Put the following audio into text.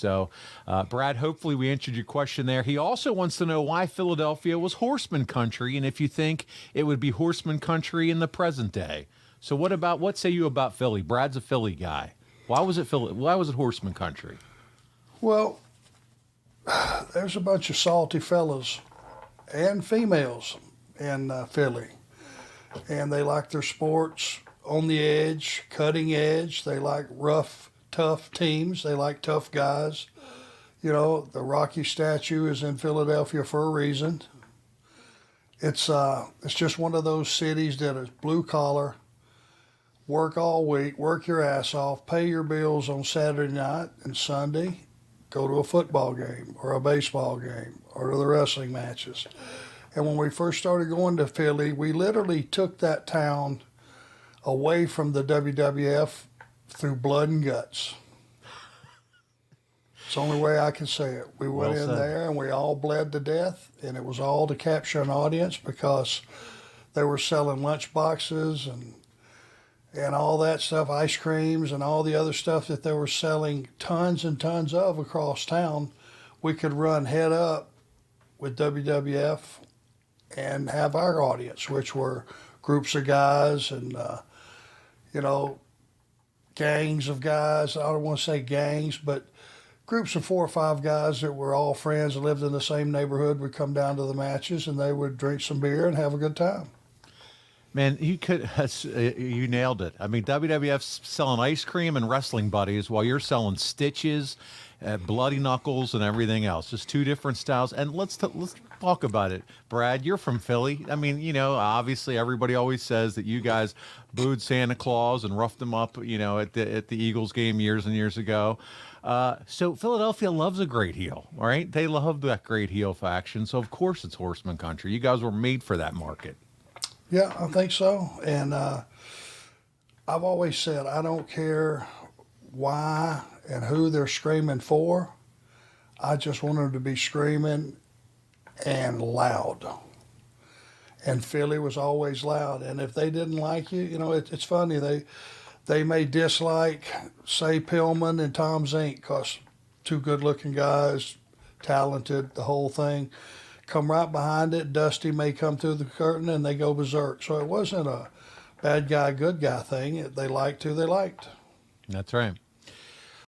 So, Brad, hopefully we answered your question there. He also wants to know why Philadelphia was horseman country, and if you think it would be horseman country in the present day. So, what say you about Philly? Brad's a Philly guy. Why was it horseman country? Well, there's a bunch of salty fellas and females in Philly, and they like their sports on the edge, cutting edge. They like rough, tough teams. They like tough guys. You know, the Rocky statue is in Philadelphia for a reason. It's just one of those cities that is blue collar, work all week, work your ass off, pay your bills on Saturday night and Sunday, go to a football game or a baseball game or to the wrestling matches. And when we first started going to Philly, we literally took that town away from the WWF through blood and guts. It's the only way I can say it. We went in there and we all bled to death, and it was all to capture an audience because they were selling lunch boxes and all that stuff, ice creams and all the other stuff that they were selling tons and tons of across town. We could run head up with WWF and have our audience, which were groups of guys and, gangs of guys. I don't want to say gangs, but groups of 4 or 5 guys that were all friends and lived in the same neighborhood would come down to the matches, and they would drink some beer and have a good time. Man, you nailed it. I mean, WWF's selling ice cream and wrestling buddies while you're selling stitches, bloody knuckles, and everything else. Just 2 different styles. And let's talk about it. Brad, you're from Philly. I mean, obviously everybody always says that you guys booed Santa Claus and roughed him up, at the Eagles game years and years ago. So Philadelphia loves a great heel, all right? They love that great heel faction. So of course it's horseman country. You guys were made for that market. Yeah, I think so. And I've always said I don't care why and who they're screaming for. I just want them to be screaming and loud. And Philly was always loud. And if they didn't like you, it's funny. They may dislike, say, Pillman and Tom Zink because 2 good-looking guys, talented, the whole thing. Come right behind it, Dusty may come through the curtain and they go berserk. So it wasn't a bad guy, good guy thing. They liked who they liked. That's right.